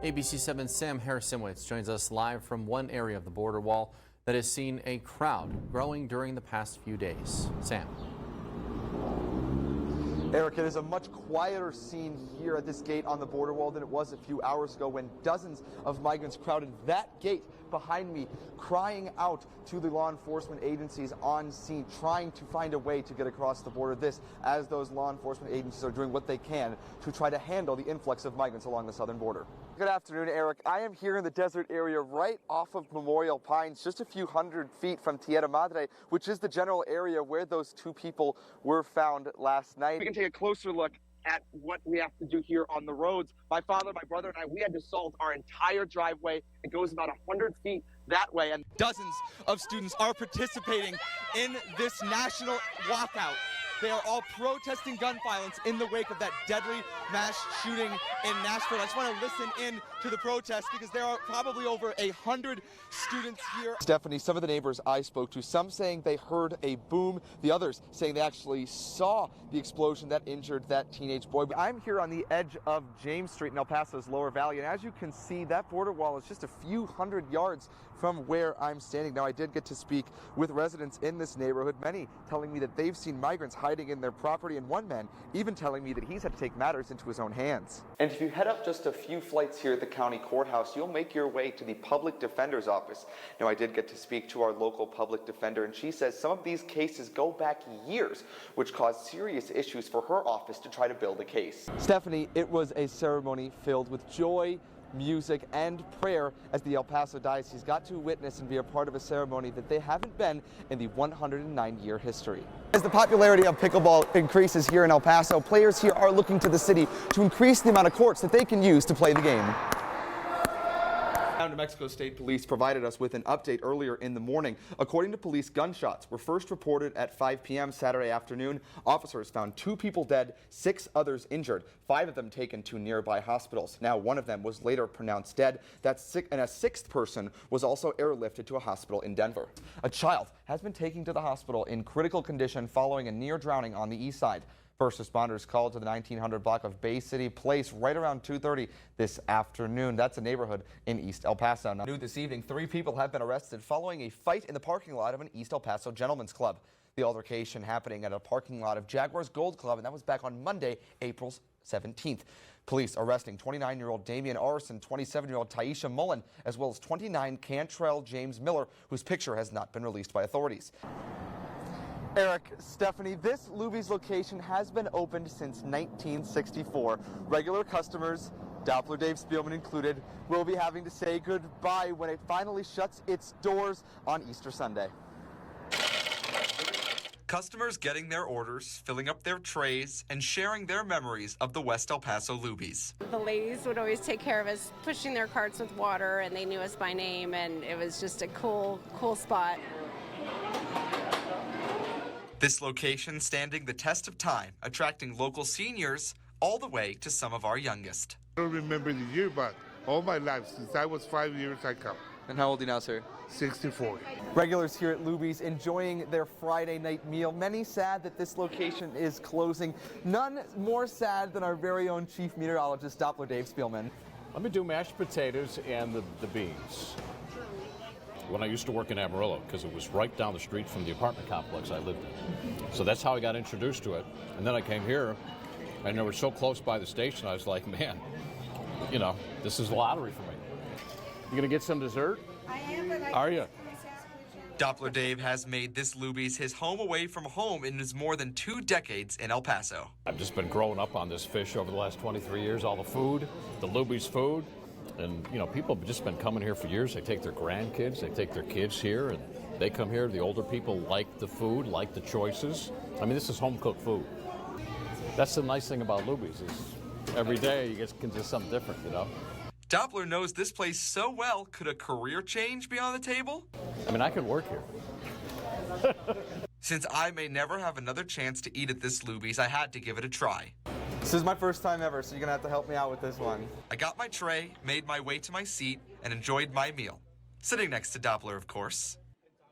ABC 7's Sam Harasimowicz joins us live from one area of the border wall that has seen a crowd growing during the past few days. Sam. Eric, it is a much quieter scene here at this gate on the border wall than it was a few hours ago when dozens of migrants crowded that gate behind me, crying out to the law enforcement agencies on scene, trying to find a way to get across the border. This as those law enforcement agencies are doing what they can to try to handle the influx of migrants along the southern border. Good afternoon, Eric. I am here in the desert area right off of Memorial Pines, just a few hundred feet from Tierra Madre, which is the general area where those two people were found last night. We can take a closer look at what we have to do here on the roads. My father, my brother, and I, we had to salt our entire driveway. It goes about 100 feet that way. And dozens of students are participating in this national walkout. They are all protesting gun violence in the wake of that deadly mass shooting in Nashville. I just want to listen in to the protest because there are probably over 100 students here. Stephanie, some of the neighbors I spoke to, some saying they heard a boom, the others saying they actually saw the explosion that injured that teenage boy. I'm here on the edge of James Street in El Paso's Lower Valley, and as you can see, that border wall is just a few hundred yards from where I'm standing. Now, I did get to speak with residents in this neighborhood, many telling me that they've seen migrants hiding in their property, and one man even telling me that he's had to take matters into his own hands. And if you head up just a few flights here at the county courthouse, you'll make your way to the public defender's office. Now, I did get to speak to our local public defender, and she says some of these cases go back years, which caused serious issues for her office to try to build a case. Stephanie, it was a ceremony filled with joy, music, and prayer as the El Paso Diocese got to witness and be a part of a ceremony that they haven't been in the 109-year history. As the popularity of pickleball increases here in El Paso, players here are looking to the city to increase the amount of courts that they can use to play the game. New Mexico State Police provided us with an update earlier in the morning. According to police, gunshots were first reported at 5 p.m. Saturday afternoon. Officers found 2 people dead, 6 others injured, 5 of them taken to nearby hospitals. Now, one of them was later pronounced dead. And a 6th person was also airlifted to a hospital in Denver. A child has been taken to the hospital in critical condition following a near drowning on the east side. First responders called to the 1900 block of Bay City Place right around 2:30 this afternoon. That's a neighborhood in East El Paso. Now, new this evening, 3 people have been arrested following a fight in the parking lot of an East El Paso gentleman's club. The altercation happening at a parking lot of Jaguars Gold Club, and that was back on Monday, April 17th. Police arresting 29-year-old Damian Arson, 27-year-old Taisha Mullen, as well as 29 Cantrell James Miller, whose picture has not been released by authorities. Eric, Stephanie, this Luby's location has been opened since 1964. Regular customers, Doppler Dave Spielman included, will be having to say goodbye when it finally shuts its doors on Easter Sunday. Customers getting their orders, filling up their trays, and sharing their memories of the West El Paso Luby's. The ladies would always take care of us, pushing their carts with water, and they knew us by name, and it was just a cool spot. This location standing the test of time, attracting local seniors all the way to some of our youngest. I don't remember the year, but all my life, since I was 5 years, I come. And how old are you now, sir? 64. Regulars here at Luby's enjoying their Friday night meal. Many sad that this location is closing. None more sad than our very own chief meteorologist, Doppler Dave Spielman. Let me do mashed potatoes and the beans. When I used to work in Amarillo, because it was right down the street from the apartment complex I lived in. So that's how I got introduced to it. And then I came here, and they were so close by the station, I was like, man, you know, this is a lottery for me. You gonna get some dessert? I am, but Are you? Doppler Dave has made this Luby's his home away from home in his more than 2 decades in El Paso. I've just been growing up on this fish over the last 23 years, all the food, the Luby's food. And, you know, people have just been coming here for years. They take their grandkids, they take their kids here, and they come here. The older people like the food, like the choices. I mean, this is home-cooked food. That's the nice thing about Luby's is every day you can do something different, you know? Doppler knows this place so well. Could a career change be on the table? I mean, I could work here. Since I may never have another chance to eat at this Luby's, I had to give it a try. This is my first time ever, so you're gonna have to help me out with this one. I got my tray, made my way to my seat, and enjoyed my meal. Sitting next to Doppler, of course.